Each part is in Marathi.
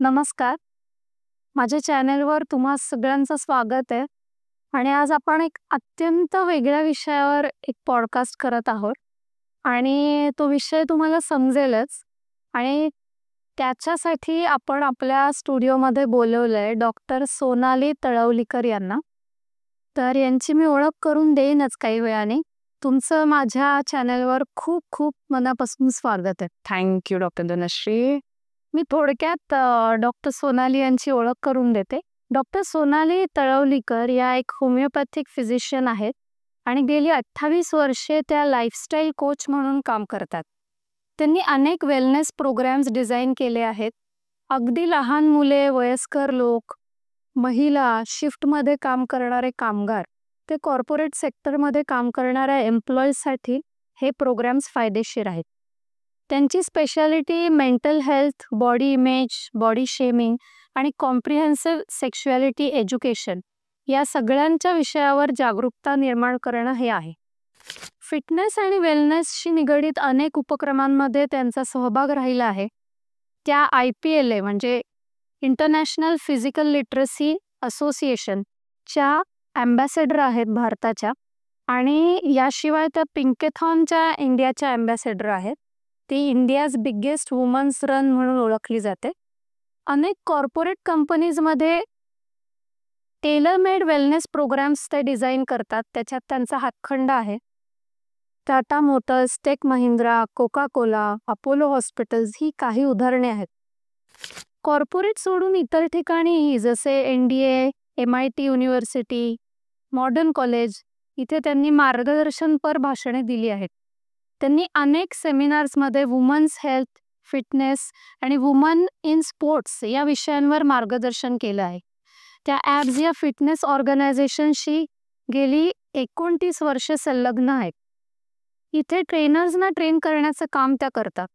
नमस्कार. माझ्या चॅनलवर तुम्हा सगळ्यांचं स्वागत आहे आणि आज आपण एक अत्यंत वेगळ्या विषयावर एक पॉडकास्ट करत आहोत आणि तो विषय तुम्हाला समजेलच आणि त्याच्यासाठी आपण आपल्या स्टुडिओमध्ये बोलवलंय डॉक्टर सोनाली तळवलीकर यांना. तर यांची मी ओळख करून देईनच काही वेळाने. तुमचं माझ्या चॅनलवर खूप खूप मनापासून स्वागत आहे. Thank you doctor Dhanashree. मी थोडक्यात डॉक्टर सोनाली यांची ओळख करून देते. डॉक्टर सोनाली तळवलीकर या एक होमिओपॅथिक फिजिशियन आहेत आणि गेली 28 वर्षे त्या लाईफस्टाईल कोच म्हणून काम करतात. त्यांनी अनेक वेलनेस प्रोग्राम्स डिझाईन केले आहेत. अगदी लहान मुले, वयस्कर लोक, महिला, शिफ्टमध्ये काम करणारे कामगार ते कॉर्पोरेट सेक्टरमध्ये काम करणाऱ्या एम्प्लॉईजसाठी हे प्रोग्राम्स फायदेशीर आहेत. त्यांची speciality mental health, body image, body shaming आणि कॉम्प्रिहेन्सिव्ह सेक्शुअलिटी एज्युकेशन या सगळ्यांच्या विषयावर जागरूकता निर्माण करणं हे आहे. फिटनेस आणि वेलनेसशी निगडीत अनेक उपक्रमांमध्ये त्यांचा सहभाग राहिला आहे. त्या IPLA म्हणजे इंटरनॅशनल फिजिकल लिटरसी असोसिएशनच्या ॲम्बॅसेडर आहेत भारताच्या आणि याशिवाय त्या पिंकेथॉनच्या इंडियाच्या ॲम्बॅसेडर आहेत. ती इंडियाज बिगेस्ट वुमन्स रन म्हणून ओळखली जाते. अनेक कॉर्पोरेट कंपनीजमध्ये टेलर मेड वेलनेस प्रोग्राम्स ते डिझाईन करतात. त्याच्यात त्यांचा हातखंडा आहे. Tata Motors, Tech Mahindra, Coca Cola, Apollo Hospitals ही काही उदाहरणे आहेत. कॉर्पोरेट सोडून इतर ठिकाणीही जसे NDA, MIT university, modern college इथे त्यांनी मार्गदर्शनपर भाषणे दिली आहेत. त्यांनी अनेक सेमिनार्समध्ये वुमन्स हेल्थ, फिटनेस आणि वुमन इन स्पोर्ट्स या विषयांवर मार्गदर्शन केलं आहे. त्या ॲब्स या फिटनेस ऑर्गनायझेशनशी गेली 29 वर्षे संलग्न आहेत. इथे ट्रेनर्सना ट्रेन करण्याचं काम त्या करतात.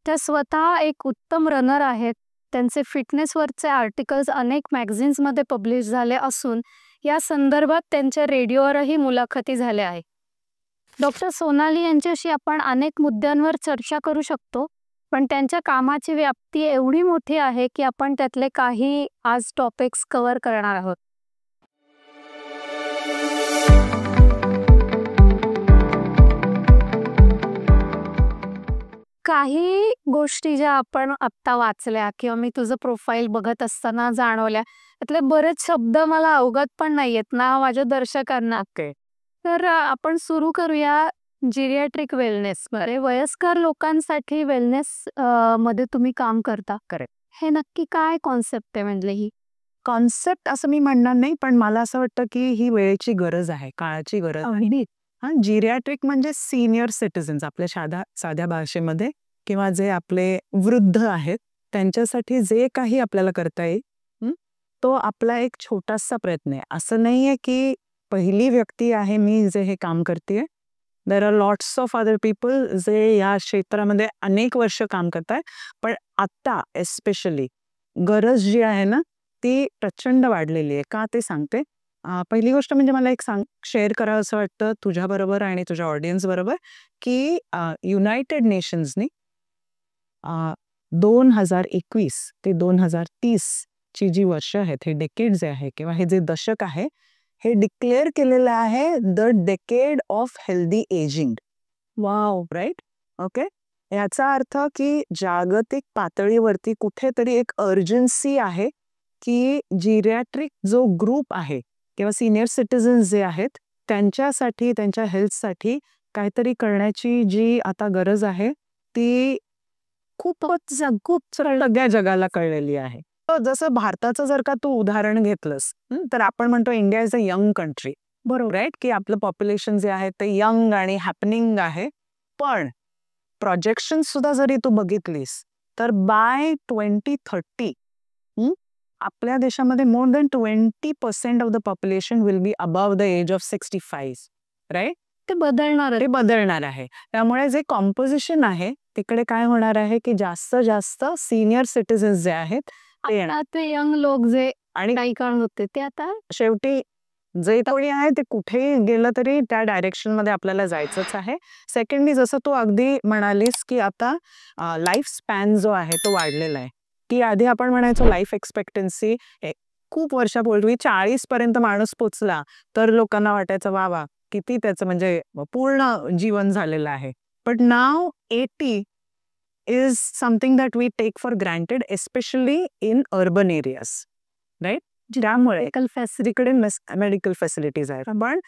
त्या स्वतः एक उत्तम रनर आहेत. त्यांचे फिटनेसवरचे आर्टिकल्स अनेक मॅगझिन्समध्ये पब्लिश झाले असून या संदर्भात त्यांच्या रेडिओवरही मुलाखती झाल्या आहेत. डॉक्टर सोनाली यांच्याशी आपण अनेक मुद्द्यांवर चर्चा करू शकतो, पण त्यांच्या कामाची व्याप्ती एवढी मोठी आहे की आपण त्यातले काही आज टॉपिक्स कव्हर करणार आहोत. काही गोष्टी ज्या आपण आत्ता वाचल्या किंवा मी तुझं प्रोफाईल बघत असताना जाणवल्या, त्यातले बरेच शब्द मला अवगत पण नाहीयेत ना माझ्या दर्शकांना. तर आपण सुरू करूया जिरियाट्रिक वेलनेस. बरे वयस्कर लोकांसाठी वेलनेस मध्ये तुम्ही काम करता. करेक्ट. हे नक्की काय कॉन्सेप्ट आहे म्हणजे ही? कॉन्सेप्ट असं मी म्हणणार नाही, पण मला असं वाटतं की ही वेळेची गरज आहे, काळाची गरज आहे. अगदी. जिरियाट्रिक म्हणजे सिनियर सिटीजन्स आपल्या साध्या भाषेमध्ये, किंवा जे आपले वृद्ध आहेत त्यांच्यासाठी जे काही आपल्याला करता येईल तो आपला एक छोटासा प्रयत्न आहे. असं नाहीये की पहिली व्यक्ती आहे मी जे हे काम करते. There are lots of other people जे या क्षेत्रामध्ये अनेक वर्ष काम करतात, पण आता एस्पेशली गरज जी आहे ना ती प्रचंड वाढलेली आहे. का ते सांगते. पहिली गोष्ट म्हणजे मला एक शेअर करावं असं वाटतं तुझ्याबरोबर आणि तुझ्या ऑडियन्स बरोबर की युनायटेड नेशन्सनी 2021 ते 2030 ची जी वर्ष आहेत, हे डेकेड जे आहे किंवा हे जे दशक आहे, हे डिक्लेअर केलेलं आहे the decade of healthy ageing. Wow. Right. Okay. याचा अर्थ की जागतिक पातळीवरती कुठेतरी एक अर्जन्सी आहे की जिरियाट्रिक जो ग्रुप आहे किंवा सिनियर सिटीजन्स जे आहेत त्यांच्यासाठी, त्यांच्या हेल्थसाठी काहीतरी करण्याची जी आता गरज आहे ती खूपच सगळ्या जगाला कळलेली आहे. जसं भारताचं जर का तू उदाहरण घेतलंस तर आपण म्हणतो India is a young country. बरोबर. राईट. की आपलं पॉप्युलेशन जे आहे ते यंग आणि हॅपनिंग आहे. पण प्रोजेक्शन सुद्धा जरी तू बघितलीस तर बाय 2030 आपल्या देशामध्ये more than 20% of the population will be above the age of 65. Right. ते बदलणार आहे. त्यामुळे जे कॉम्पोजिशन आहे तिकडे काय होणार आहे की जास्त सिनियर सिटीजन्स जे आहेत ते यंग लोक जे आणि काही काळ होते ते आता शेवटी जे कोणी आहे ते कुठेही गेलं तरी त्या डायरेक्शन मध्ये आपल्याला जायचंच आहे. सेकंडली जसं तू अगदी म्हणालीस की आता लाईफ स्पॅन जो आहे तो वाढलेला आहे. की आधी आपण म्हणायचो लाईफ एक्सपेक्टन्सी खूप वर्षापूर्वी 40 पर्यंत माणूस पोचला तर लोकांना वाटायचं वा वा किती त्याचं म्हणजे पूर्ण जीवन झालेलं आहे. But now 80 is something that we take for granted, especially in urban areas, right? त्यामुळे तिकडे मेडिकल फॅसिलिटीज आहेत. पण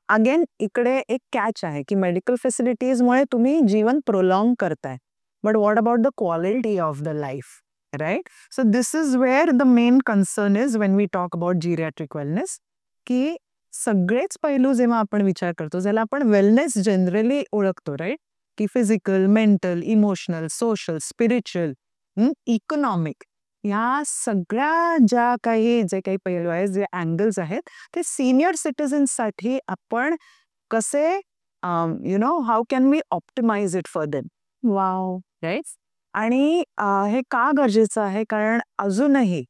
अगेन इकडे एक कॅच आहे की मेडिकल फॅसिलिटीजमुळे तुम्ही जीवन प्रोलॉंग करताय, but what about the quality of the life, right? So this is where the main concern is when we talk about geriatric wellness, की सगळेच पैलू जेव्हा आपण विचार करतो, ज्याला आपण वेलनेस जनरली ओळखतो, राईट, की physical, mental, emotional, social, spiritual, economic, ह्या सगळ्या ज्या काही जे काही पैलू आहेत, जे अँगल्स आहेत, ते सिनियर सिटीजन्ससाठी आपण कसे how can we optimise it for them. Wow. Right? आणि हे का गरजेचं आहे, कारण अजूनही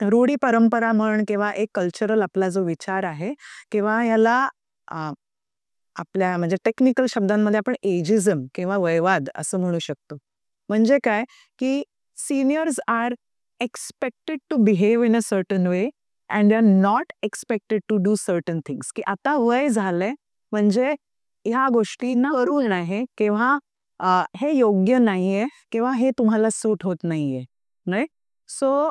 रूढी परंपरा म्हण किंवा एक कल्चरल आपला जो विचार आहे किंवा याला आपल्या म्हणजे टेक्निकल शब्दांमध्ये आपण एजिझम किंवा वयवाद असं म्हणू शकतो. म्हणजे काय की seniors are expected to behave in a certain way and they are not expected to do certain things, की आता वय झालंय म्हणजे ह्या गोष्टी करू नये किंवा हे योग्य नाहीये किंवा हे तुम्हाला सूट होत नाहीये, नाही? So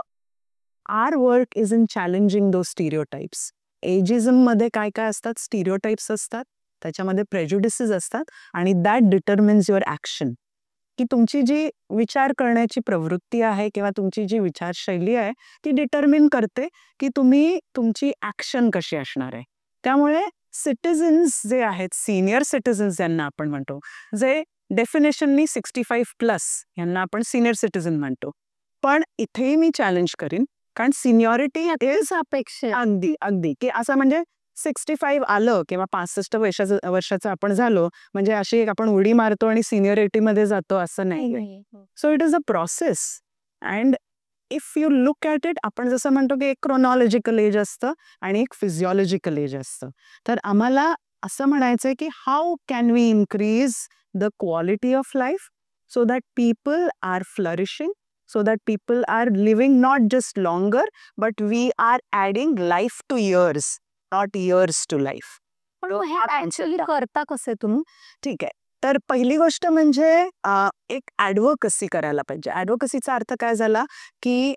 our work is in challenging those stereotypes. एजिझम मध्ये काय काय असतात? स्टिरियोटाइप्स असतात, त्याच्यामध्ये प्रेज्युडिसेस असतात आणि दॅट डिटर्मिन्स युअर ॲक्शन, की तुमची जी विचार करण्याची प्रवृत्ती आहे किंवा तुमची जी विचारशैली आहे ती डिटर्मिन करते की तुम्ही तुमची ॲक्शन कशी असणार आहे. त्यामुळे सिटिझन्स जे आहेत, सिनियर सिटिझन्स ज्यांना आपण म्हणतो, जे डेफिनेशननी 65+ यांना आपण सिनियर सिटिझन म्हणतो. पण इथेही मी चॅलेंज करीन, कारण सिनियरिटी इज अपेक्षा अगदी अगदी की असं म्हणजे 65 आलं किंवा 65 वर्षाचं आपण झालो म्हणजे अशी आपण उडी मारतो आणि सिनियरिटीमध्ये जातो असं नाही. So it is a process and if you look at it, आपण जसं म्हणतो की एक क्रोनॉलॉजिकल एज असतं आणि एक फिजिओलॉजिकल एज असतं. तर आम्हाला असं म्हणायचंय की how can we increase the quality of life so that people are flourishing, so that people are living not just longer, but we are adding life to years, not years to life. पण हे ऍक्च्युअली करता कसे तुम्ही? ठीक आहे. तर पहिली गोष्ट म्हणजे एक ॲडव्होकसी करायला पाहिजे. ॲडव्होकसीचा अर्थ काय झाला की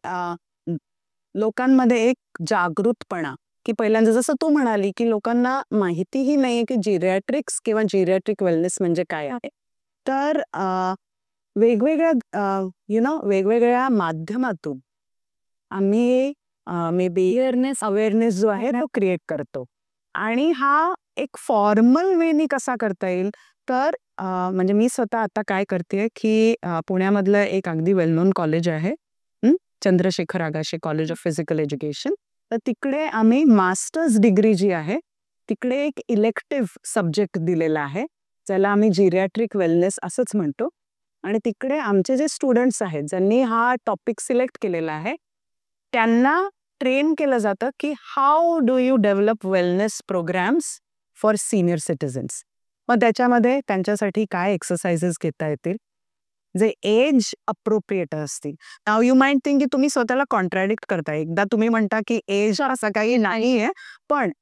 लोकांमध्ये एक जागृतपणा, की पहिल्यांदा जसं तू म्हणाली की लोकांना माहितीही नाहीये की जिरॅट्रिक्स किंवा जिरॅट्रिक वेलनेस म्हणजे काय आहे. तर वेगवेगळ्या वेगवेगळ्या माध्यमातून आम्ही मे बी अवेअरनेस जो आहे तो क्रिएट करतो. आणि हा एक फॉर्मल वेनी कसा करता येईल, तर म्हणजे मी स्वतः आता काय करते की पुण्यामधलं एक अगदी वेल नोन कॉलेज आहे, Chandrashekhar Agashe college of physical education. तर तिकडे आम्ही मास्टर्स डिग्री जी आहे तिकडे एक इलेक्टिव्ह सब्जेक्ट दिलेला आहे, ज्याला आम्ही जिरॅट्रिक वेलनेस असंच म्हणतो. आणि तिकडे आमचे जे स्टुडंट्स आहेत ज्यांनी हा टॉपिक सिलेक्ट केलेला आहे त्यांना ट्रेन केलं जातं की how do you develop wellness programmes for senior citizens. मग त्याच्यामध्ये त्यांच्यासाठी काय एक्सरसाइजेस घेता येतील जे एज अप्रोप्रिएट असतील. नाव यू माइट थिंक की तुम्ही स्वतःला कॉन्ट्रॅडिक्ट करताय. एकदा तुम्ही म्हणता की एज असं काही नाहीये, पण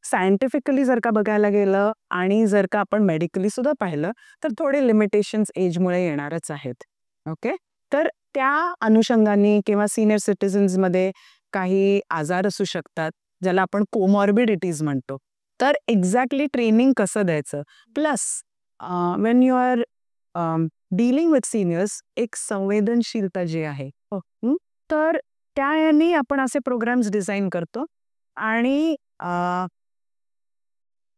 सायंटिफिकली जर का बघायला गेलं आणि जर का आपण मेडिकली सुद्धा पाहिलं तर थोडे लिमिटेशन्स एजमुळे येणारच आहेत. ओके, तर त्या अनुषंगाने किंवा सिनियर सिटिझन्समध्ये काही आजार असू शकतात ज्याला आपण कोमॉर्बिडिटीज म्हणतो. तर एक्झॅक्टली ट्रेनिंग कसं द्यायचं, plus when you are dealing with seniors एक संवेदनशीलता जी आहे, तर त्या यांनी आपण असे प्रोग्राम्स डिझाईन करतो आणि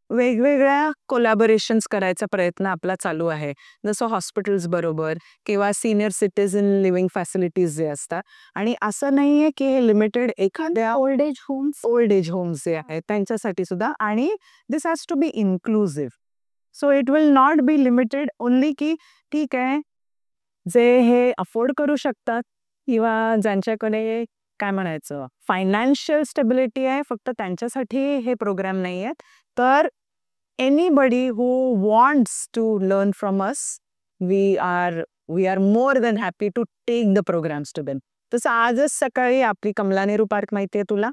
वेगवेगळ्या कोलॅबोरेशन्स करायचा प्रयत्न आपला चालू आहे, जसं हॉस्पिटल्स बरोबर किंवा सिनियर सिटीझन लिव्हिंग फॅसिलिटीज जे असतात. आणि असं नाहीये की हे लिमिटेड एखाद्या ओल्ड एज होम्स जे आहेत त्यांच्यासाठी सुद्धा, आणि this has to be inclusive. So it will not be limited only की ठीक आहे जे हे अफोर्ड करू शकतात किंवा ज्यांच्याकडे काय म्हणायचं फायनान्शियल स्टेबिलिटी आहे फक्त त्यांच्यासाठी हे प्रोग्राम नाही आहेत. तर anybody who wants to learn from us, we are more than happy to take the programs to them. तसं आजच सकाळी आपली कमला नेहरू पार्क माहितीये तुला,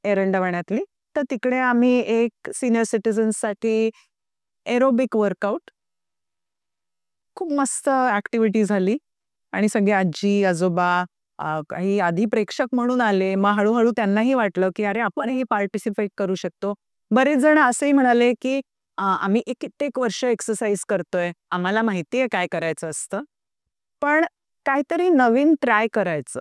एरंडवण्यातली, तर तिकडे आम्ही एक सिनियर सिटीजन्ससाठी एरोबिक वर्कआउट, खूप मस्त ऍक्टिव्हिटी झाली. आणि सगळे आजी आजोबा काही आधी प्रेक्षक म्हणून आले, मग हळूहळू त्यांनाही वाटलं की अरे आपणही पार्टिसिपेट करू शकतो. बरेच जण असंही म्हणाले की आम्ही कित्येक वर्ष एक्सरसाइज करतोय, आम्हाला माहितीये काय करायचं असतं, पण काहीतरी नवीन ट्राय करायचं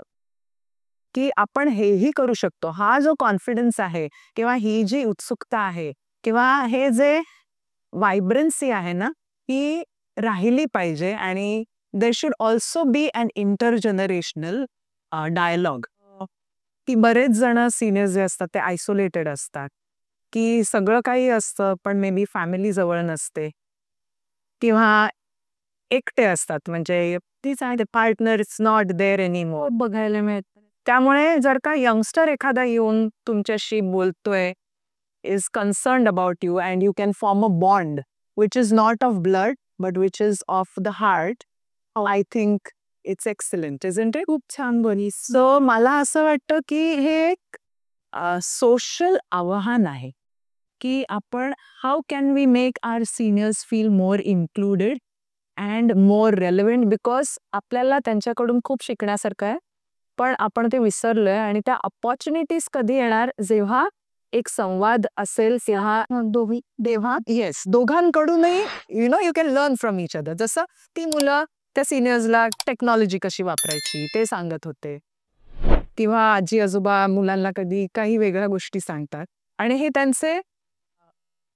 की आपण हेही करू शकतो. हा जो कॉन्फिडन्स आहे किंवा ही जी उत्सुकता आहे किंवा हे जे व्हायब्रन्सी आहे ना, ही राहिली पाहिजे. आणि there should also be an intergenerational dialogue. की बरेच जण सिनियर्स जे असतात ते आयसोलेटेड असतात, की सगळं काही असतं पण मे बी फॅमिली जवळ नसते किंवा एकटे असतात, म्हणजे तीच आहे partner is not there anymore बघायला मिळतं. त्यामुळे जर का यंगस्टर एखादा येऊन तुमच्याशी बोलतोय, is concerned about you and you can form a bond which is not of blood but which is of the heart, I think it's excellent, isn't it? खूप छान बोली. सो मला असं वाटतं की हे एक सोशल आव्हान आहे की आपण how can we make our seniors feel more included and more relevant, because आपल्याला त्यांच्याकडून खूप शिकण्यासारखं आहे, पण आपण ते विसरलोय. आणि त्या अपॉर्च्युनिटीज कधी येणार, जेव्हा एक संवाद असेल तेव्हा येस, दोघांकडूनही you can learn from each other. जसं ती मुलं त्या सिनियर्सला टेक्नॉलॉजी कशी वापरायची ते सांगत होते, किंवा आजी आजोबा मुलांना कधी काही वेगळ्या गोष्टी सांगतात, आणि हे त्यांचे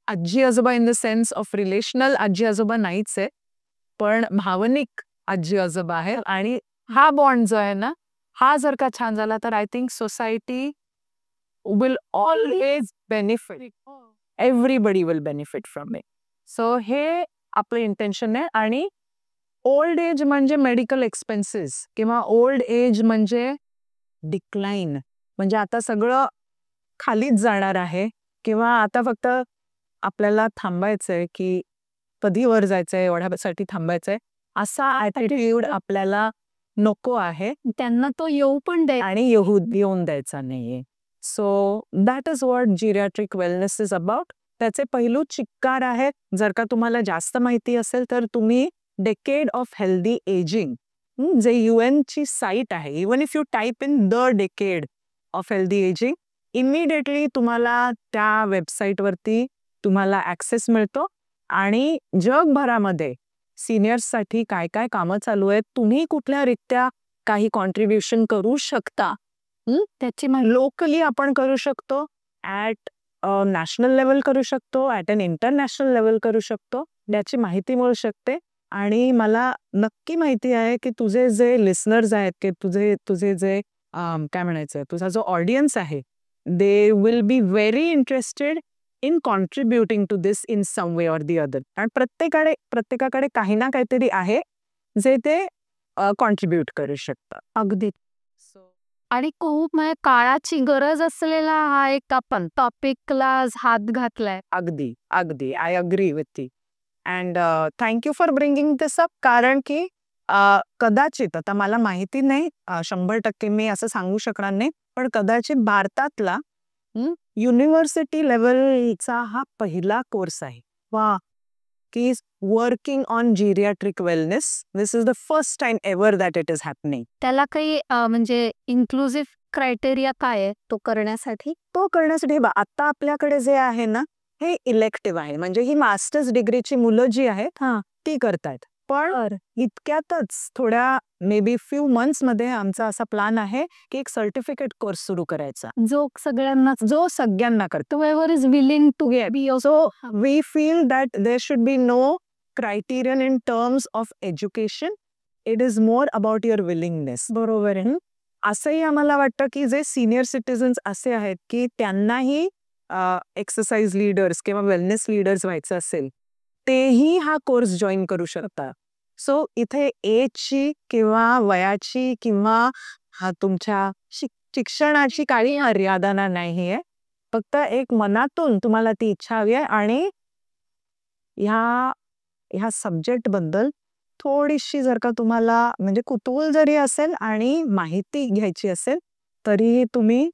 आजी आजोबा in the sense of relational आजी आजोबा नाहीच आहे, पण भावनिक आजी आजोबा आहे. आणि हा बॉन्ड जो आहे ना, हा जर का छान झाला तर I think society will always benefit. Everybody will benefit from it. So हे आपलं इंटेन्शन आहे. आणि ओल्ड एज म्हणजे मेडिकल एक्सपेन्सेस किंवा ओल्ड एज म्हणजे डिक्लाइन, म्हणजे आता सगळं खालीच जाणार आहे, किंवा आता फक्त आपल्याला थांबायचंय की कधी वर जायचंय एवढ्यासाठी थांबायचंय, असा ॲटिट्यूड आपल्याला नको आहे. त्यांना तो येऊ पण दे आणि येऊन द्यायचा नाहीये. So that is what geriatric wellness is about. त्याचे पैलू चिक्कार आहेत. जर का तुम्हाला जास्त माहिती असेल तर तुम्ही डेकेड ऑफ हेल्दी एजिंग, जे UN ची साईट आहे, even if you type in the decade of healthy ageing, immediately तुम्हाला त्या वेबसाईटवरती तुम्हाला ऍक्सेस मिळतो. आणि जगभरामध्ये सिनियर्ससाठी काय काय कामं चालू आहेत, तुम्ही कुठल्या रित्या काही कॉन्ट्रीब्युशन करू शकता, त्याची लोकली आपण करू शकतो, ॲट नॅशनल लेवल करू शकतो, ॲट अन इंटरनॅशनल लेवल करू शकतो, याची माहिती मिळू शकते. आणि मला नक्की माहिती आहे की तुझे जे लिसनर्स आहेत, की तुझे जे काय म्हणायचं, तुझा जो ऑडियन्स आहे, they will be very interested in contributing to this in some way or the other. कारण प्रत्येकाकडे काही ना काहीतरी आहे जे ते कॉन्ट्रीब्युट करू शकतात. अगदी. आणि खूप म्हणजे काळाची गरज असलेला हा एक आपण टॉपिकला हात घातलाय. अगदी अगदी I agree with you. And thank you for bringing this up. कारण की कदाचित, आता मला माहिती नाही, 100% मी असं सांगू शकणार नाही, पण कदाचित भारतातला युनिव्हर्सिटी लेवलचा हा पहिला कोर्स आहे वा की working on geriatric wellness. This is the first time ever that it is happening. त्याला काही म्हणजे इन्क्लुसिव्ह क्रायटेरिया काय आहे तो करण्यासाठी? आता आपल्याकडे जे आहे ना, हे इलेक्टिव्ह आहे, म्हणजे ही मास्टर्स डिग्रीची मुलं जी आहेत ती करतायत. पण इतक्यातच थोड्या मे बी फ्यू मंथ्स मध्ये आमचा असा प्लॅन आहे की एक सर्टिफिकेट कोर्स सुरू करायचा, जो सगळ्यांना करतो. Whoever is willing to be also. So we feel that there should be no criterion in terms of education. It is more about your willingness. बरोबर आहे. असंही आम्हाला वाटतं की जे सिनियर सिटीजन्स असे आहेत की त्यांनाही एक्सरसाइज लीडर्स किंवा वेलनेस लीडर्स व्हायचं असेल, तेही हा कोर्स जॉईन करू शकतात. सो इथे एजची किंवा वयाची किंवा तुमच्या शिक्षणाची काही मर्यादा नाहीये. फक्त एक मनातून तुम्हाला ती इच्छा हवी आहे आणि ह्या सब्जेक्ट बद्दल थोडीशी जर का तुम्हाला म्हणजे कुतूहल जरी असेल आणि माहिती घ्यायची असेल तरी तुम्ही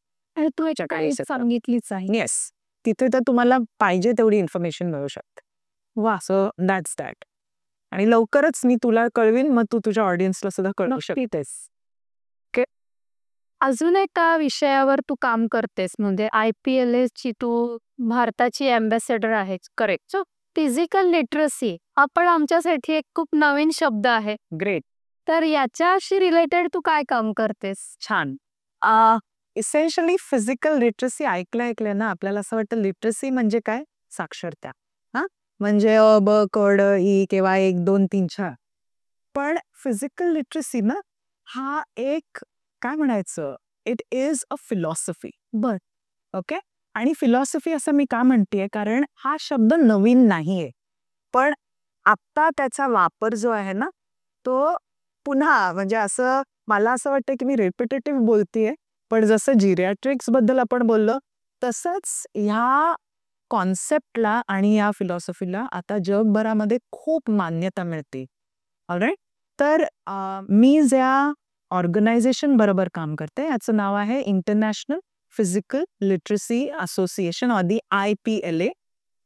तू एक सांगितलीच आहे. येस, तिथे तर तुम्हाला पाहिजे तेवढी इन्फॉर्मेशन मिळू शकते. वा, सो दॅट्स दॅट. आणि लवकरच मी तुला कळवीन, मग तू तुझ्या ऑडियन्सला सुद्धा कळवू शकतेस. अजून एका विषयावर तू काम करतेस, म्हणजे IPLA ची तू भारताची अँबॅसेडर आहेस. करेक्ट. सो फिजिकल लिटरसी हा पण आमच्यासाठी एक खूप नवीन शब्द आहे. ग्रेट. तर याच्याशी रिलेटेड तू काय काम करतेस? छान. इसेन्शियली फिजिकल लिटरसी ऐकलं ना आपल्याला असं वाटतं लिटरसी म्हणजे काय? साक्षरता. म्हणजे अ ब क ड ई किंवा 1 2 3 4. पण फिजिकल लिटरसी ना हा एक काय म्हणायचं, it is a philosophy. Okay. आणि फिलॉसॉफी असं मी का म्हणतेय, कारण हा शब्द नवीन नाहीये, पण आता त्याचा वापर जो आहे ना तो पुन्हा म्हणजे असं मला असं वाटतं की मी रिपिटेटिव्ह बोलतेय, पण जसं जिरॅट्रिक्स बद्दल आपण बोललो तसंच ह्या कॉन्सेप्टला आणि या फिलॉसॉफीला आता जगभरामध्ये खूप मान्यता मिळते. ऑलराईट. तर मी ज्या ऑर्गनायझेशन बरोबर काम करते याचं नाव आहे international physical literacy association or the IPLA,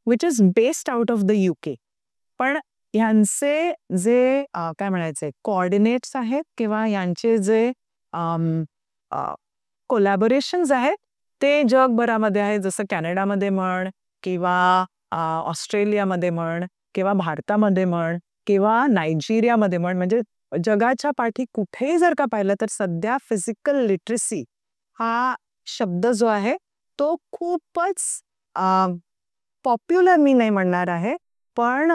which is based out of the UK. पण ह्यांचे जे काय म्हणायचे कोऑर्डिनेट्स आहेत किंवा यांचे जे कोलॅबोरेशन्स आहेत ते जगभरामध्ये आहेत. जसं कॅनडामध्ये म्हण किंवा ऑस्ट्रेलियामध्ये म्हण किंवा भारतामध्ये म्हण किंवा नायजेरियामध्ये म्हण, म्हणजे जगाच्या पाठी कुठेही जर का पाहिलं तर सध्या फिजिकल लिटरसी हा शब्द जो आहे तो खूपच पॉप्युलर मी नाही म्हणणार आहे, पण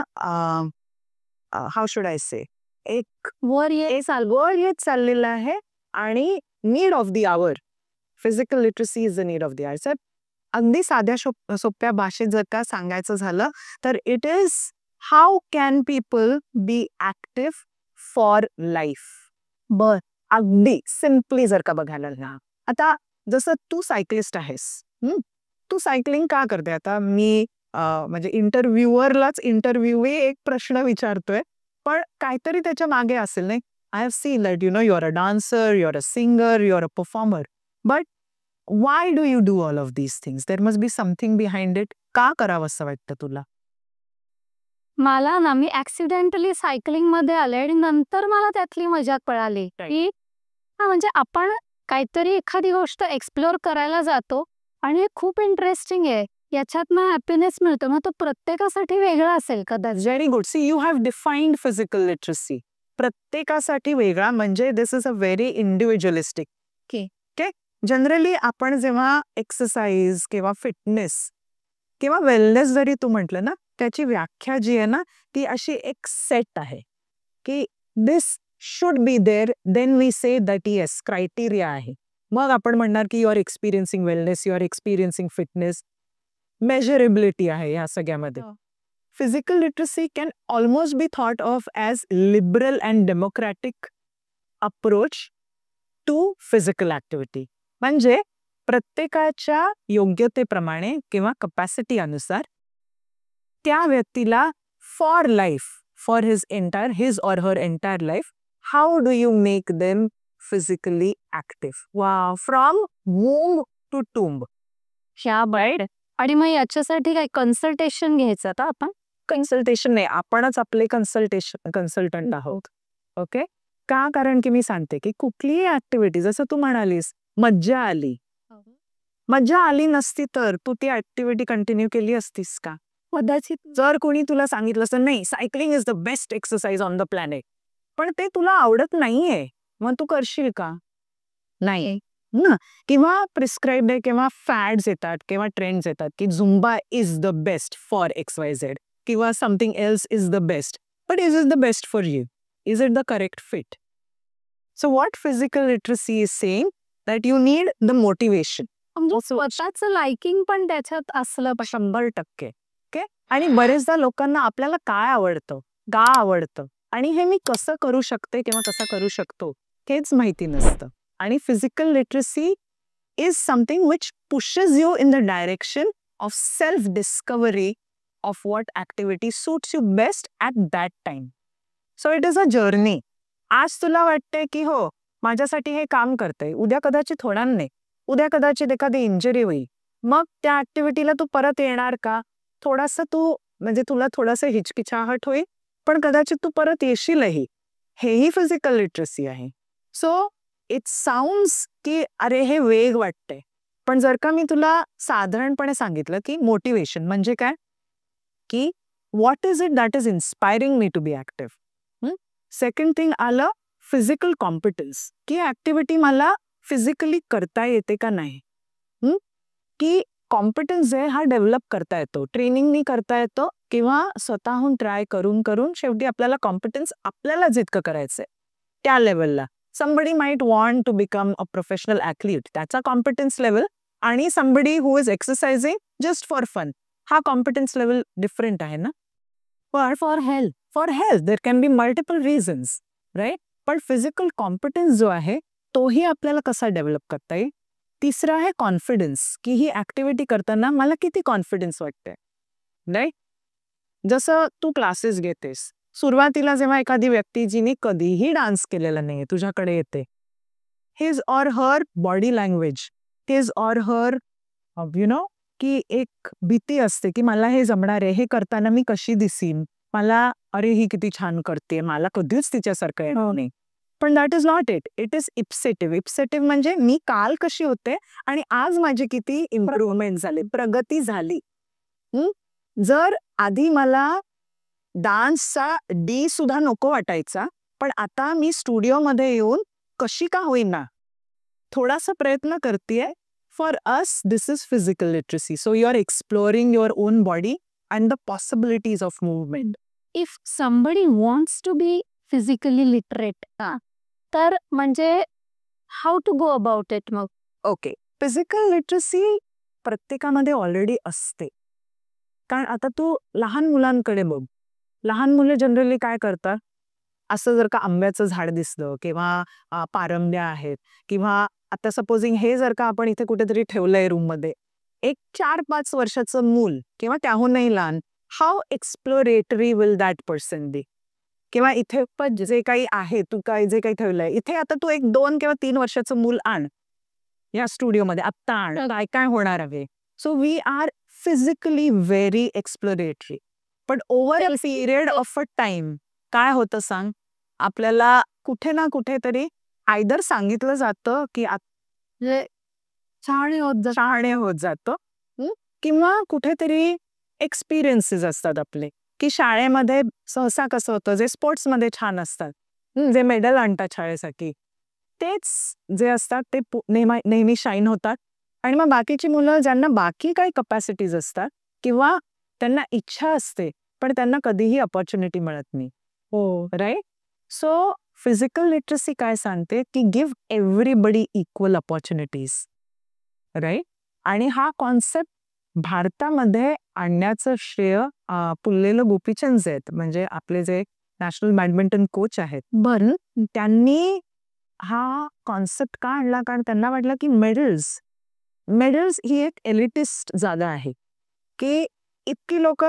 हाऊ शुड आय से, एक वर येत चाललेला आहे आणि need of the hour. Physical literacy is the need of the hour. Sir अगदी साध्या सोप्या भाषेत जर का सांगायचं झालं तर it is how can people be active for life. अगदी सिम्पली जर का बघायला ना, आता जसं तू सायकलिस्ट आहेस, तू सायकलिंग का करते? आता मी म्हणजे इंटरव्ह्युअरलाच इंटरव्ह्यूवे एक प्रश्न विचारतोय, पण काहीतरी त्याच्या मागे असेल नाही. I have seen that you are a dancer, you are a singer, you are a performer, but why do you do all of these things? There must be something behind it. का करावं असं वाटतं तुला? मला ना, मी ऍक्सिडेंटली सायकलिंग मध्ये आले आणि नंतर मला त्यातली मजा कळाली की म्हणजे आपण काहीतरी एखादी गोष्ट एक्सप्लोर करायला जातो आणि खूप इंटरेस्टिंग आहे, याच्यात मग हॅपीनेस मिळतो. मग तो प्रत्येकासाठी वेगळा असेल कदाचित. Very good. See, you have defined physical literacy. प्रत्येकासाठी वेगळा म्हणजे this is a very individualistic. Okay. Generally आपण जेव्हा एक्सरसाइज किंवा फिटनेस किंवा वेलनेस जरी तू म्हटलं ना, त्याची व्याख्या जी आहे ना ती अशी एक सेट आहे की this should be there, then we say that yes criteria आहे. मग आपण म्हणणार की you are experiencing wellness, you are experiencing fitness. Measurability आहे या सगळ्यामध्ये. Physical literacy can almost be thought of as liberal and democratic approach to physical activity. म्हणजे प्रत्येकाच्या योग्यतेप्रमाणे किंवा कपॅसिटी अनुसार त्या व्यक्तीला for life, for his or her entire life, how do you make them physically active. वा, फ्रॉम वूम टू टूम्ब. ह्या बाईट. आणि मग याच्यासाठी काय कन्सल्टेशन घ्यायचं का आपण? कन्सल्टेशन नाही, आपणच आपले कन्सल्टंट आहोत. ओके. का? कारण की मी सांगते की कुठलीही ऍक्टिव्हिटी, जसं तू म्हणालीस मज्जा आली नसती तर तू ती ऍक्टिव्हिटी कंटिन्यू केली असतीस का? कदाचित. जर कोणी तुला सांगितलं असतं नाही cycling is the best exercise on the planet, पण ते तुला आवडत नाहीये, मग तू करशील का? नाही ना. किंवा प्रिस्क्राईब्ड आहे किंवा फॅड्स येतात किंवा ट्रेंड्स येतात की Zumba is the best for XYZ किंवा something else is the best, but is the best for you? Is it the correct fit? So what physical literacy is saying that you need the motivation. स्वतःचं लाइकिंग पण त्याच्यात असलं 100%. ओके. आणि बरेचदा लोकांना आपल्याला काय आवडतं, का आवडतं आणि हे मी कसं करू शकते किंवा कसा करू शकतो हेच माहिती नसतं. आणि physical literacy is something which pushes you in the direction of self discovery of what activity suits you best at that time. So it is a journey. आज तुला वाटतंय की हो माझ्यासाठी हे काम करतंय, उद्या कदाचित होणार नाही, उद्या कदाचित एखादी इंजरी होईल, मग त्या ऍक्टिव्हिटीला तू परत येणार का? थोडासा तू म्हणजे तुला थोडंसं हिचकिचाहट होईल, पण कदाचित तू परत येशीलही. हेही फिजिकल लिटरसी आहे. सो इट साऊंड्स की अरे हे वेग वाटतंय, पण जर का मी तुला साधारणपणे सांगितलं की मोटिवेशन म्हणजे काय, की what is it that is inspiring me to be active. Second thing आलं फिजिकल कॉम्पिटन्स, की ऍक्टिव्हिटी मला फिजिकली करता येते का नाही. की कॉम्पिटन्स आहे हा डेव्हलप करता येतो, ट्रेनिंगनी करता येतो, किंवा स्वतःहून ट्राय करून करून शेवटी आपल्याला कॉम्पिटन्स आपल्याला जितकं करायचंय त्या लेवलला. Somebody might want to become a professional athlete, त्याचा कॉम्पिटन्स लेवल, आणि somebody who is exercising just for fun, हा कॉम्पिटन्स लेवल डिफरंट आहे ना. पण for health there can be multiple reasons, right. पण फिजिकल कॉम्पिटन्स जो आहे तोही आपल्याला कसा डेव्हलप करता येईल. तिसरा आहे कॉन्फिडन्स, की ही ऍक्टिव्हिटी करताना मला किती कॉन्फिडन्स वाटतंय, राईट. जसं तू क्लासेस घेतेस, सुरुवातीला जेव्हा एखादी व्यक्ती जिने कधीही डान्स केलेला नाहीये तुझ्याकडे येते, his or her body language, his or हर की एक भीती असते की मला हे जमणार आहे, हे करताना मी कशी दिसीन, मला अरे ही किती छान करते, मला कधीच तिच्यासारखं येणार नाही. पण that is not it. It is ipsative. Ipsative म्हणजे मी काल कशी होते आणि आज माझी किती इम्प्रूव्हमेंट झाली, प्रगती झाली. जर आधी मला डान्सचा डी सुद्धा नको वाटायचा, पण आता मी स्टुडिओमध्ये येऊन कशी का होईना थोडासा प्रयत्न करतेय. For us this is physical literacy. So you are exploring your own body and the possibilities of movement. If somebody wants to be physically literate, तर म्हणजे how to go about it मग? ओके, फिजिकल लिटरसी प्रत्येकामध्ये ऑलरेडी असते. कारण आता तू लहान मुलांकडे बघ, लहान मुले जनरली काय करतात, असं जर का आंब्याचं झाड दिसलं किंवा पारंब्या आहेत, किंवा आता सपोजिंग हे जर का आपण इथे कुठेतरी ठेवलंय रूममध्ये, एक 4-5 वर्षाचं मूल किंवा त्याहूनही लहान, how exploratory will that person be. किंवा इथे पण जे काही आहे, तू काय जे काही ठेवलंय इथे, आता तू एक 2 किंवा 3 वर्षाचं मूल आण या स्टुडिओमध्ये, आत्ता आण, काय काय होणार आहे. So we are physically very exploratory. पण over a period of a time काय होतं सांग, आपल्याला कुठे ना कुठेतरी आयदर सांगितलं जातं की शहाणे होत जातो, किंवा कुठेतरी एक्सपिरियन्सेस असतात आपले, की शाळेमध्ये सहसा कसं होतं, जे स्पोर्ट्समध्ये छान असतात, जे मेडल आणतात शाळेसाठी, तेच जे असतात ते नेहमी शाईन होतात. आणि मग बाकीची मुलं ज्यांना बाकी काही कपॅसिटीज असतात किंवा त्यांना इच्छा असते पण त्यांना कधीही अपॉर्च्युनिटी मिळत नाही. हो, राईट. सो फिजिकल लिटरसी काय सांगते की give everybody equal opportunities, right. आणि हा कॉन्सेप्ट भारतामध्ये आणण्याचं श्रेय पुल्लेलं गोपीचंद आहेत, म्हणजे आपले जे नॅशनल बॅडमिंटन कोच आहेत. बरं, त्यांनी हा कॉन्सेप्ट का आणला, कारण त्यांना वाटलं की मेडल्स ही एक एलिटिस्ट जागा आहे, की इतकी लोक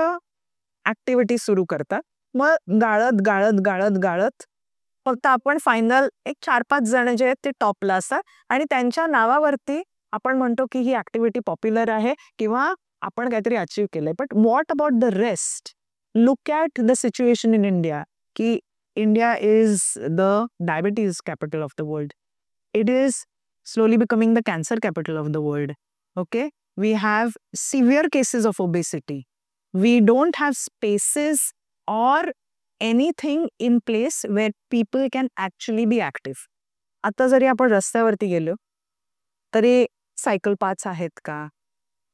ऍक्टिव्हिटी सुरू करतात, मग गाळत गाळत गाळत गाळत फक्त आपण फायनल एक 4-5 जण जे आहेत ते टॉपला असतात, आणि त्यांच्या नावावरती आपण म्हणतो की ही ऍक्टिव्हिटी पॉप्युलर आहे किंवा आपण काहीतरी अचीव्ह केलंय. But what about the rest? Look at the situation in India, की India is the diabetes capital of the world. It is slowly becoming the cancer capital of the world. Okay, we have severe cases of obesity. We don't have spaces or anything in place where people can actually be active. आता जरी आपण रस्त्यावरती गेलो तरी सायकल पाथ्स आहेत का?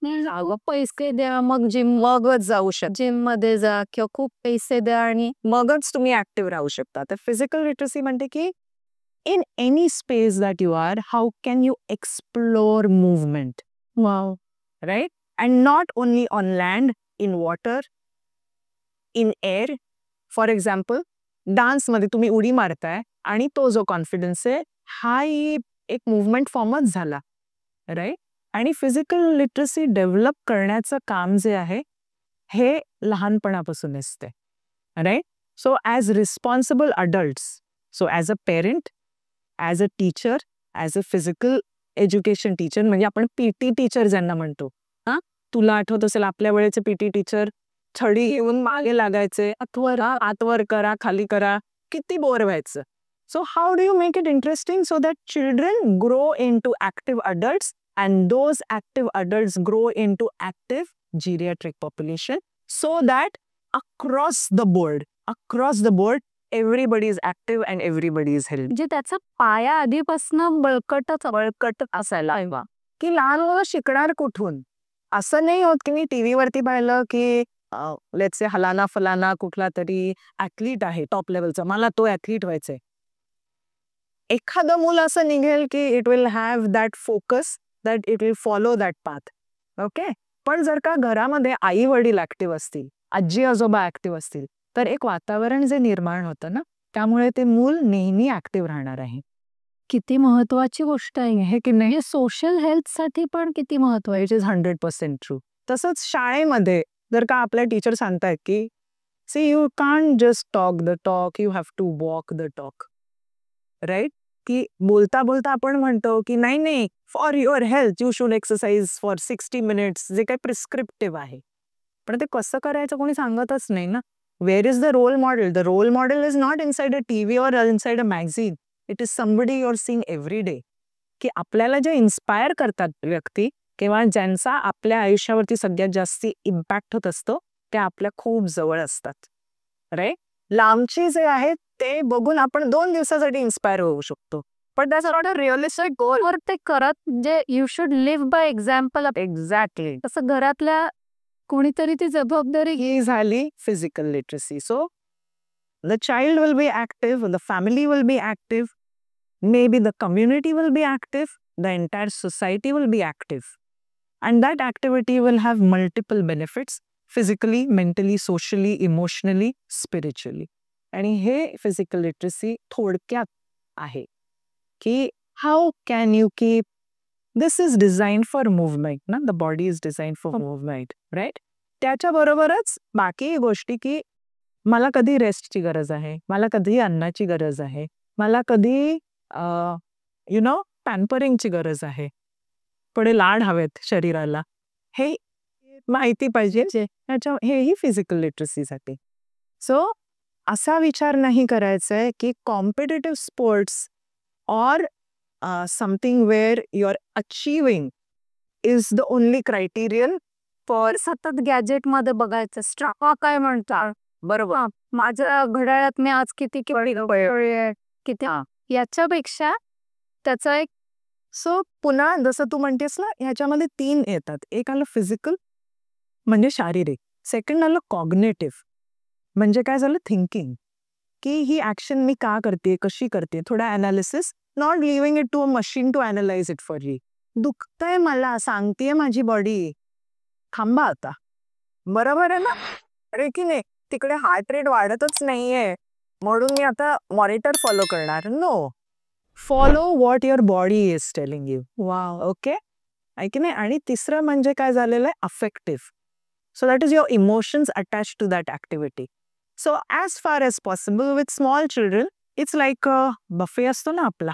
अगं पैसे द्या मग मगच जाऊ शकता, जिम मध्ये जा, किंवा खूप पैसे द्या आणि मगच तुम्ही ऍक्टिव्ह राहू शकता. तर फिजिकल लिटरसी म्हणते की in any space that you are, how can you explore movement? Wow, Right? And not only on land, in water, in air. For example, dance मध्ये तुम्ही उडी मारताय आणि तो जो कॉन्फिडन्स आहे हा एक मुवमेंट फॉर्मच झाला, राईट. आणि फिजिकल लिटरसी डेव्हलप करण्याचं काम जे आहे हे लहानपणापासून असते, right. So as responsible adults, so as a parent, as a teacher, as a physical education teacher, म्हणजे आपण PT टीचर ज्यांना म्हणतो, हां, तुला आठवत असेल आपल्या वेळेचे PT टीचर छडी घेऊन मागे लागायचे, आतवर करा, खाली करा, किती बोर व्हायचं. So how do you make it interesting so that children grow into active adults and those active adults grow into active geriatric population, so that across the board everybody is active and everybody is healthy. म्हणजे त्याचा पाया आधीपासून बळकट असायला हवा. की लहान मुलं शिकणार कुठून? असं नाही होत की मी टीव्हीवरती पाहिलं की लेट्स से हलाना फलाना कुठला तरी ॲथलीट आहे टॉप लेवलचा, मला तो ॲथलीट व्हायचंय. एखादं मुलं असं निघेल की it will have that focus, that it will follow that path. Okay, पण जर का घरामध्ये आई वडील ऍक्टिव्ह असतील, आजी आजोबा ऍक्टिव्ह असतील, तर एक वातावरण जे निर्माण होतं ना, त्यामुळे ते मूल नेहमी ऍक्टिव्ह राहणार आहे. किती महत्वाची गोष्ट आहे हे की नाही. सोशल हेल्थसाठी पण किती महत्वाचं. It is 100% true. तसंच शाळेमध्ये जर का आपल्या टीचर सांगतायत की see you can't just talk the talk, you have to walk the talk, right? की बोलता बोलता आपण म्हणतो की नाही नाही, for your health you should exercise for 60 minutes, जे काही प्रिस्क्रिप्टिव्ह आहे. पण ते कसं करायचं कोणी सांगतच नाही ना. Where is the role model? The role model is not inside a TV or inside a magazine. It is somebody you are seeing every day. की आपल्याला जे इन्स्पायर करतात व्यक्ती किंवा ज्यांचा आपल्या आयुष्यावरती सगळ्यात जास्ती इम्पॅक्ट होत असतो, ते आपल्या खूप जवळ असतात, राईट? लांबची जे आहेत ते बघून आपण 2 दिवसासाठी इन्स्पायर होऊ शकतो, पण that's not a realistic goal. वर ते करत म्हणजे you should live by example. Exactly. तसं घरातल्या कोणीतरी ती जबाबदारी ही झाली physical literacy. So the child will be active, the family will be active, maybe the community will be active, the entire society will be active, and that activity will have multiple benefits physically, mentally, socially, emotionally, spiritually. आणि हे फिजिकल लिटरसी थोडक्यात आहे की how can you keep this is design for movement ना, the body is design for movement, right? त्याच्याबरोबरच बाकी गोष्टी की मला कधी रेस्टची गरज आहे, मला कधी अन्नाची गरज आहे, मला कधी पॅम्परिंगची गरज आहे, पुढे लाड हवेत शरीराला, हे माहिती पाहिजे. हेही फिजिकल लिटरसीसाठी. सो असा विचार नाही करायचा आहे की competitive sports or something where you are achieving is the only criterion for सतत गॅजेट मध्ये बघायचं. स्ट्रावा काय म्हणतात, बरोबर, माझ्या घड्याळात मी आज किती किती, याच्यापेक्षा त्याचा एक. सो पुन्हा जसं तू म्हणतेस ना, ह्याच्यामध्ये 3 येतात. एक आलं फिजिकल म्हणजे शारीरिक, सेकंड आलं कॉग्नेटिव्ह म्हणजे काय झालं, थिंकिंग, की ही ऍक्शन मी का करते, कशी करते, थोडा analysis, not leaving it to a machine to analyse it for you. दुखतंय मला, सांगतेय माझी बॉडी, थांबा आता, बरोबर आहे ना, अरे की नाही, तिकडे हार्ट रेट वाढतच नाहीये म्हणून मी आता मॉनिटर फॉलो करणार. No, follow what your body is telling you. Wow. Okay, ऐक नाही. आणि तिसरं म्हणजे काय झालेलं आहे, affective. So that is your emotions attach to that activity. So as far as possible with small children, it's like buffet असतो ना आपला,